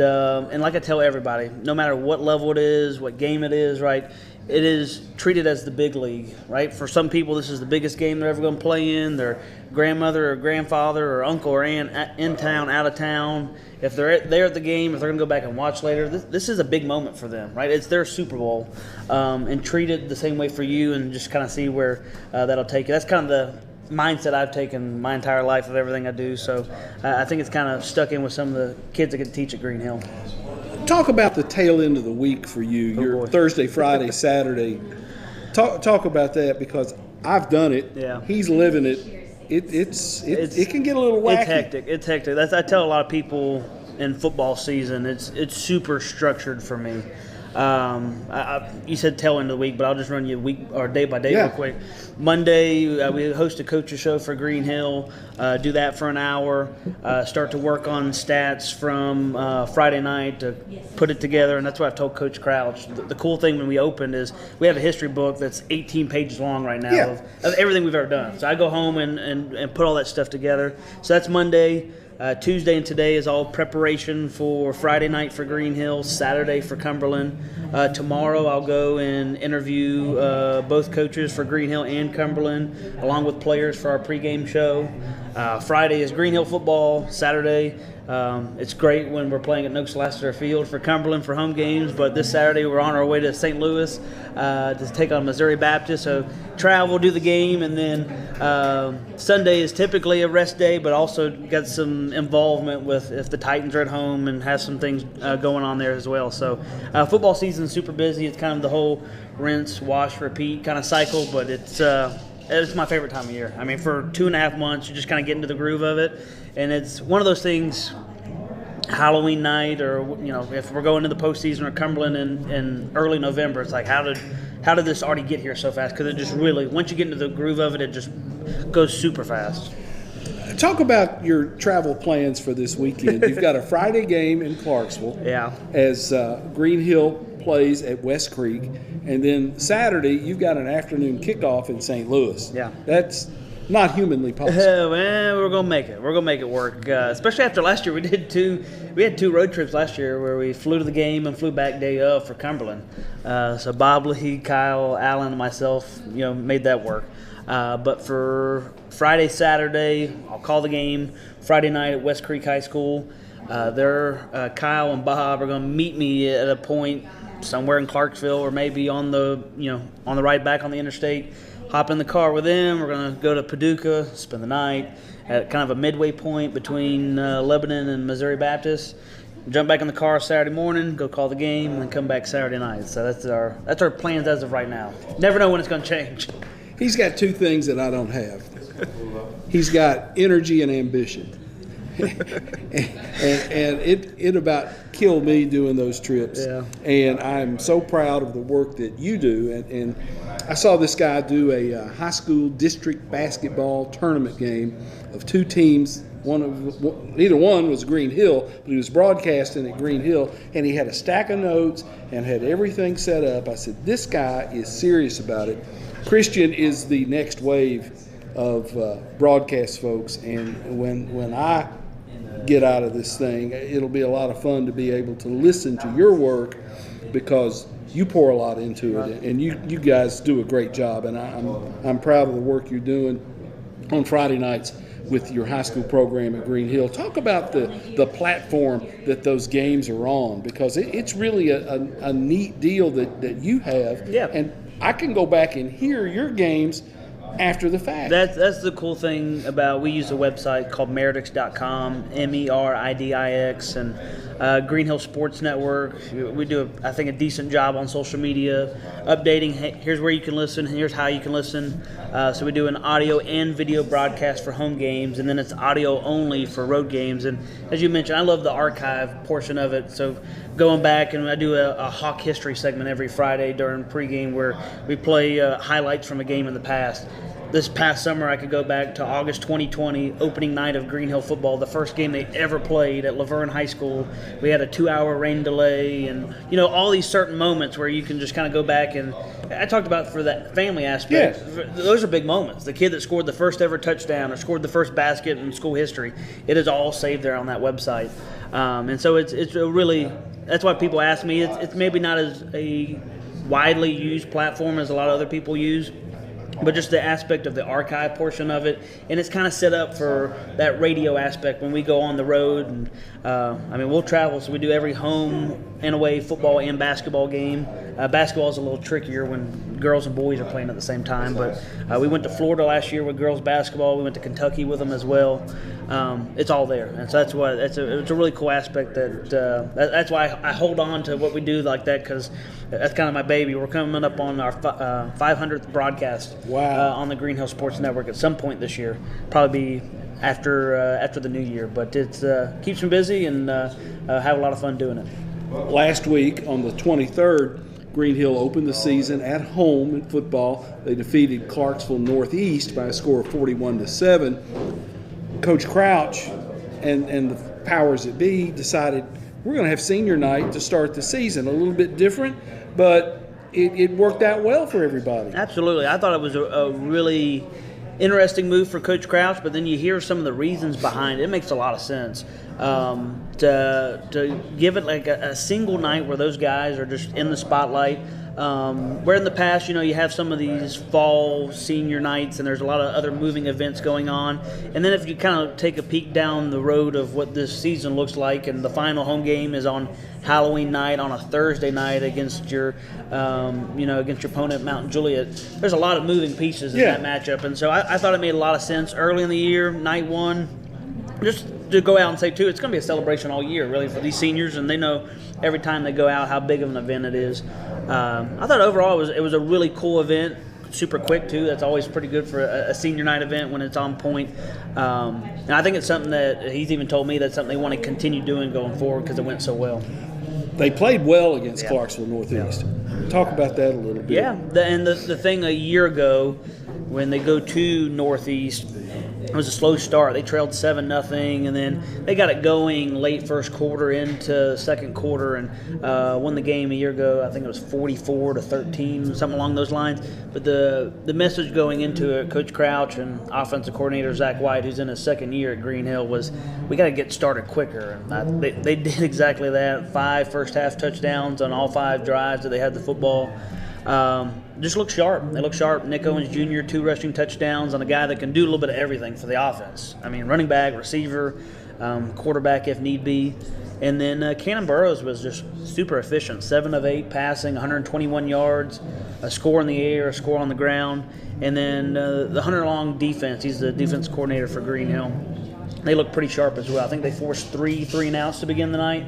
like I tell everybody, no matter what level it is, what game it is, right? It is treated as the big league, right? For some people, this is the biggest game they're ever going to play in. Their grandmother or grandfather or uncle or aunt in town, out of town. If they're there at the game, if they're going to go back and watch later, this is a big moment for them, right? It's their Super Bowl, and treat it the same way for you, and just kind of see where that'll take you. That's kind of the mindset I've taken my entire life of everything I do. So I think it's kind of stuck in with some of the kids that get to teach at Green Hill. Talk about the tail end of the week for you. Your Thursday, Friday, Saturday. Talk about that, because I've done it. Yeah. He's living it. It can get a little wacky. It's hectic. I tell a lot of people in football season, it's super structured for me. You said tail end of the week, but I'll just run you week or day by day real quick. Monday, we host a coach's show for Green Hill. Do that for an hour. Start to work on stats from Friday night to put it together, and that's what I've told Coach Crouch. The cool thing when we opened is we have a history book that's 18 pages long right now of everything we've ever done. So I go home and put all that stuff together. So that's Monday. Tuesday and today is all preparation for Friday night for Green Hill, Saturday for Cumberland. Tomorrow I'll go and interview both coaches for Green Hill and Cumberland, along with players for our pregame show. Friday is Green Hill football. Saturday, it's great when we're playing at Noakes Lassiter Field for Cumberland for home games, but this Saturday we're on our way to St. Louis to take on Missouri Baptist. So travel, do the game, and then Sunday is typically a rest day, but also got some involvement with if the Titans are at home and has some things going on there as well. So football season is super busy. It's kind of the whole rinse, wash, repeat kind of cycle, but it's my favorite time of year. I mean, for 2.5 months, you just kind of get into the groove of it, and it's one of those things. Halloween night, or if we're going to the postseason or Cumberland in early November, it's like how did this already get here so fast? Because it just really, once you get into the groove of it, it just goes super fast. Talk about your travel plans for this weekend. You've got a Friday game in Clarksville. Yeah. As Green Hill plays at West Creek, and then Saturday you've got an afternoon kickoff in St. Louis. Yeah. That's not humanly possible. Well, we're gonna make it. We're gonna make it work. Especially after last year, we had two road trips last year where we flew to the game and flew back day of for Cumberland. So Bob Lee, Kyle, Allen, and myself, made that work. But for Friday, Saturday, I'll call the game. Friday night at West Creek High School. Kyle and Bob are gonna meet me at a point somewhere in Clarksville, or maybe on the ride back on the interstate. Hop in the car with them. We're going to go to Paducah, spend the night at kind of a midway point between Lebanon and Missouri Baptist. Jump back in the car Saturday morning, go call the game, and then come back Saturday night. So that's our plans as of right now. Never know when it's going to change. He's got two things that I don't have. He's got energy and ambition. and it about killed me doing those trips. Yeah. And I'm so proud of the work that you do. And I saw this guy do a high school district basketball tournament game of two teams. Neither one was Green Hill, but he was broadcasting at Green Hill, and he had a stack of notes and had everything set up. I said, this guy is serious about it. Christian is the next wave of broadcast folks, and when I get out of this thing, it'll be a lot of fun to be able to listen to your work, because you pour a lot into it, and you guys do a great job, and I'm proud of the work you're doing on Friday nights with your high school program at Green Hill. Talk about the platform that those games are on, because it's really a neat deal that you have. Yeah. And I can go back and hear your games after the fact. That's the cool thing about, we use a website called meridix.com, MERIDIX, and Green Hill Sports Network. We do, I think, a decent job on social media, updating, hey, here's where you can listen, here's how you can listen. So we do an audio and video broadcast for home games, and then it's audio only for road games. And as you mentioned, I love the archive portion of it. So going back, and I do a Hawk history segment every Friday during pregame where we play highlights from a game in the past. This past summer, I could go back to August 2020, opening night of Green Hill football, the first game they ever played at Laverne High School. We had a 2-hour rain delay, and all these certain moments where you can just kind of go back. And I talked about, for that family aspect, those are big moments. The kid that scored the first ever touchdown or scored the first basket in school history, it is all saved there on that website. And so it's a really, that's why people ask me. It's maybe not as a widely used platform as a lot of other people use, but just the aspect of the archive portion of it, and it's kind of set up for that radio aspect when we go on the road. And we'll travel, so we do every home and away football and basketball game. Basketball is a little trickier when girls and boys are playing at the same time, but we went to Florida last year with girls basketball. We went to Kentucky with them as well. It's all there, and so it's a really cool aspect that's why I hold on to what we do like that, because that's kind of my baby. We're coming up on our 500th broadcast. Wow. On the Green Hill Sports Network at some point this year, probably be after the new year. But it keeps me busy, and have a lot of fun doing it. Last week on the 23rd, Green Hill opened the season at home in football. They defeated Clarksville Northeast by a score of 41-7. Coach Crouch and the powers that be decided, we're going to have senior night to start the season. A little bit different, but it worked out well for everybody. Absolutely. I thought it was a really interesting move for Coach Crouch, but then you hear some of the reasons behind it. It makes a lot of sense. To give it like a single night where those guys are just in the spotlight. Where in the past, you have some of these fall senior nights, and there's a lot of other moving events going on. And then if you kind of take a peek down the road of what this season looks like, and the final home game is on Halloween night on a Thursday night against your opponent, Mount Juliet, there's a lot of moving pieces in that matchup. And so I thought it made a lot of sense early in the year, night one, just to go out and say, too, it's going to be a celebration all year, really, for these seniors, and they know every time they go out how big of an event it is. I thought overall it was a really cool event, super quick, too. That's always pretty good for a senior night event when it's on point. And I think it's something that he's even told me that's something they want to continue doing going forward because it went so well. They played well against Clarksville Northeast. Talk about that a little bit. Yeah, the thing a year ago when they go to Northeast, it was a slow start. They trailed 7-0, and then they got it going late first quarter into second quarter, and won the game a year ago. I think it was 44-13, something along those lines. But the message going into it, Coach Crouch and offensive coordinator Zach White, who's in his second year at Green Hill, was we got to get started quicker. And they did exactly that. 5 first half touchdowns on all 5 drives that they had the football. Just look sharp. They look sharp. Nick Owens Jr., 2 rushing touchdowns on a guy that can do a little bit of everything for the offense. I mean, running back, receiver, quarterback if need be. And then Cannon Burrows was just super efficient. 7 of 8 passing, 121 yards, a score in the air, a score on the ground. And then the Hunter Long defense, he's the defense coordinator for Green Hill. They look pretty sharp as well. I think they forced 3 and outs to begin the night.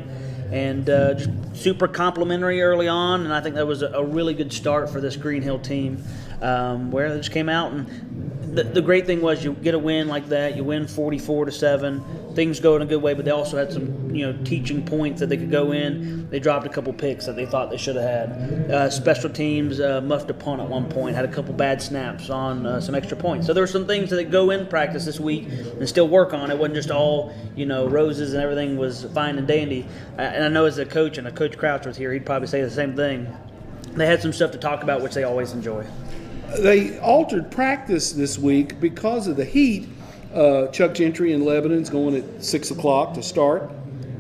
And just super complimentary early on, and I think that was a really good start for this Green Hill team, where they just came out and the great thing was you get a win like that, you win 44-7. Things go in a good way, but they also had some teaching points that they could go in. They dropped a couple picks that they thought they should have had. Special teams muffed a punt at one point, had a couple bad snaps on some extra points. So there were some things that go in practice this week and still work on. It wasn't just all roses and everything was fine and dandy. And I know as a coach, and Coach Crouch was here, he'd probably say the same thing. They had some stuff to talk about, which they always enjoy. They altered practice this week because of the heat. Chuck Gentry in Lebanon's going at 6 o'clock to start.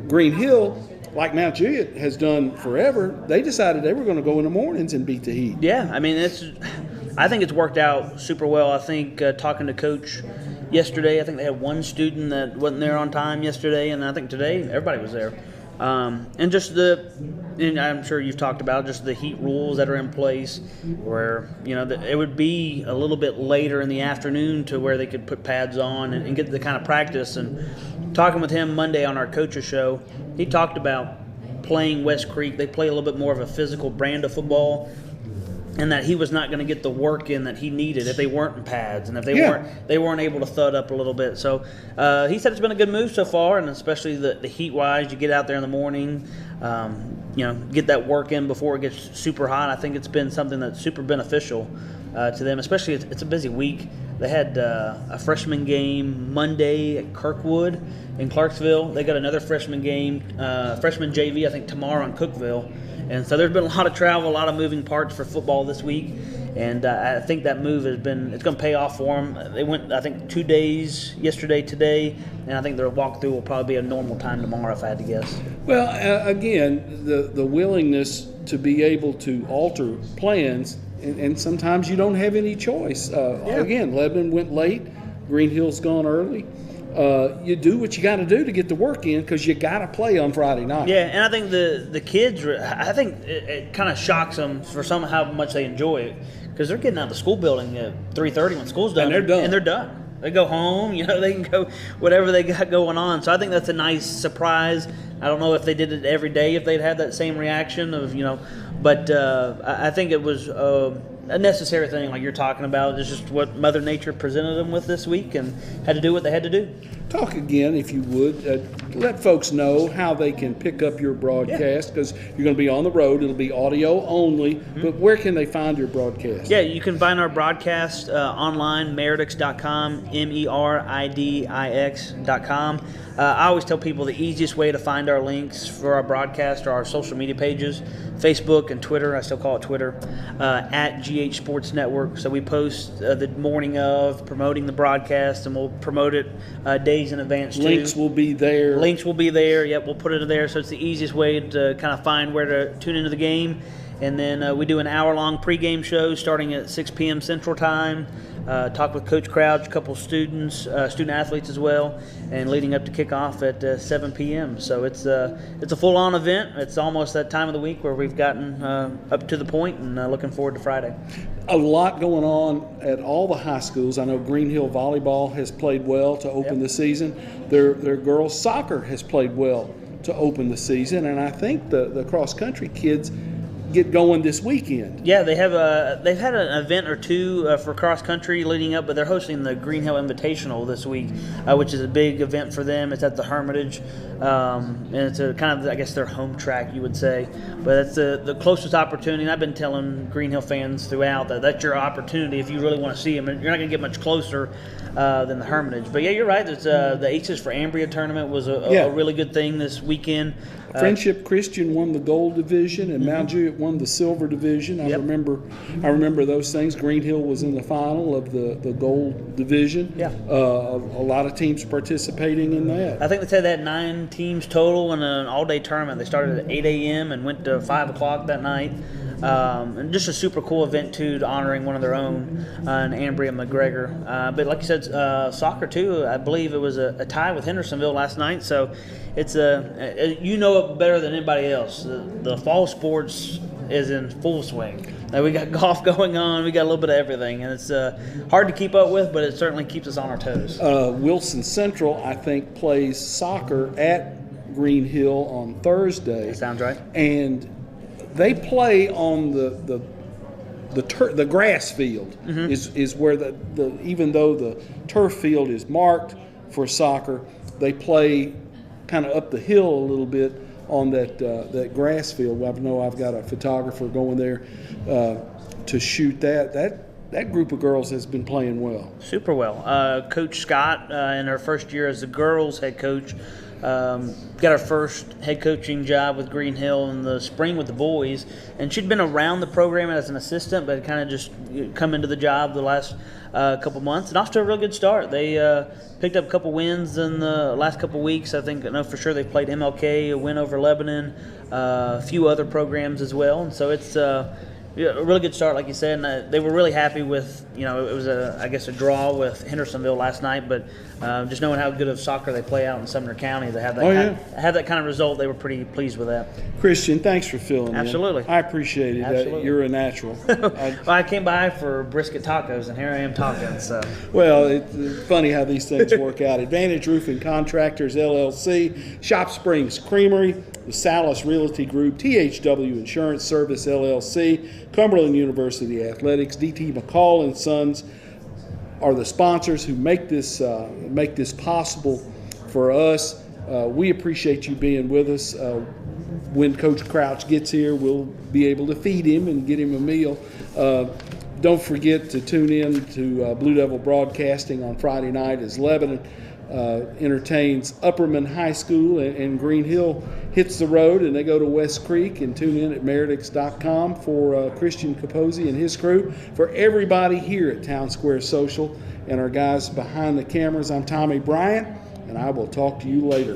Green Hill, like Mount Juliet has done forever, they decided they were going to go in the mornings and beat the heat. Yeah, I mean, I think it's worked out super well. I think talking to Coach yesterday, I think they had one student that wasn't there on time yesterday, and I think today everybody was there. And just and I'm sure you've talked about just the heat rules that are in place, where it would be a little bit later in the afternoon to where they could put pads on and get the kind of practice. And talking with him Monday on our coaches show, he talked about playing West Creek. They play a little bit more of a physical brand of football, and that he was not going to get the work in that he needed if they weren't in pads and if they weren't able to thud up a little bit. So he said it's been a good move so far, and especially the heat wise. You get out there in the morning, get that work in before it gets super hot. I think it's been something that's super beneficial to them, especially it's a busy week. They had a freshman game Monday at Kirkwood in Clarksville. They got another freshman game, freshman JV, I think tomorrow in Cookeville. And so there's been a lot of travel, a lot of moving parts for football this week, and I think that move it's going to pay off for them. They went, I think, 2 days, yesterday, today, and I think their walkthrough will probably be a normal time tomorrow, if I had to guess. Well, again, the willingness to be able to alter plans, and sometimes you don't have any choice. Again, Lebanon went late, Green Hill's gone early. You do what you got to do to get the work in because you got to play on Friday night. Yeah, and I think the kids, I think it kind of shocks them for how much they enjoy it, because they're getting out of the school building at 3:30 when school's done. And they're done. They go home, they can go whatever they got going on. So I think that's a nice surprise. I don't know if they did it every day, if they'd had that same reaction but I think it was a necessary thing like you're talking about. It's just what Mother Nature presented them with this week and had to do what they had to do. Talk again, if you would. Let folks know how they can pick up your broadcast, because you're going to be on the road. It'll be audio only, but where can they find your broadcast? Yeah, you can find our broadcast online, meridix.com, meridix.com. I always tell people the easiest way to find our links for our broadcast are our social media pages, Facebook and Twitter. I still call it Twitter, at GH Sports Network. So we post the morning of, promoting the broadcast, and we'll promote it days in advance too. Links will be there. Yep, we'll put it there. So it's the easiest way to kind of find where to tune into the game. And then we do an hour-long pregame show starting at 6 p.m. Central Time. Talk with Coach Crouch, a couple students, student-athletes as well, and leading up to kickoff at 7 p.m. So it's a full-on event. It's almost that time of the week where we've gotten up to the point, and looking forward to Friday. A lot going on at all the high schools. I know Green Hill Volleyball has played well to open the season. Their girls' soccer has played well to open the season, and I think the cross-country kids get going this weekend. Yeah, they've had an event or two for cross country leading up, but they're hosting the Green Hill Invitational this week, which is a big event for them. It's at the Hermitage, and it's a kind of, I guess, their home track, you would say. But it's the closest opportunity. And I've been telling Green Hill fans throughout that that's your opportunity if you really want to see them. And you're not going to get much closer than the Hermitage. But yeah, you're right. It's the Aces for Ambria tournament was a really good thing this weekend. Friendship Christian won the gold division, and Mount Juliet won the silver division. I remember those things. Green Hill was in the final of the gold division. Yeah, a lot of teams participating in that. I think they said they had 9 teams total in an all-day tournament. They started at 8 a.m. and went to 5 o'clock that night. And just a super cool event too, honoring one of their own, and Ambria McGregor. But like you said, soccer too. I believe it was a tie with Hendersonville last night. So it's you know it better than anybody else. The fall sports is in full swing. We got golf going on. We got a little bit of everything, and it's hard to keep up with, but it certainly keeps us on our toes. Wilson Central, I think, plays soccer at Green Hill on Thursday. That sounds right. And they play on the the grass field is where the even though the turf field is marked for soccer, they play kind of up the hill a little bit on that grass field. I know I've got a photographer going there to shoot that group of girls has been playing well. Super well. Coach Scott, in her first year as the girls head coach, got her first head coaching job with Green Hill in the spring with the boys, and she'd been around the program as an assistant, but had kind of just come into the job the last couple months, and off to a real good start. They picked up a couple wins in the last couple weeks. I know for sure they played MLK, a win over Lebanon, a few other programs as well, and so it's a really good start, like you said, and they were really happy with, it was a draw with Hendersonville last night, but just knowing how good of soccer they play out in Sumner County, to have that kind of result, they were pretty pleased with that. Christian, thanks for filling in. Absolutely. I appreciate it. Absolutely. You're a natural. Well, I came by for brisket tacos, and here I am talking. So. Well, it's funny how these things work out. Advantage Roofing Contractors, LLC, Shop Springs Creamery, the Salas Realty Group, THW Insurance Service, LLC, Cumberland University Athletics, DT McCall and Sons are the sponsors who make this possible for us. We appreciate you being with us. When Coach Crouch gets here, we'll be able to feed him and get him a meal. Don't forget to tune in to Blue Devil Broadcasting on Friday night as Lebanon entertains Upperman High School, and Green Hill hits the road and they go to West Creek. And tune in at meredix.com for Christian Capozzi and his crew. For everybody here at Town Square Social and our guys behind the cameras, I'm Tommy Bryan, and I will talk to you later.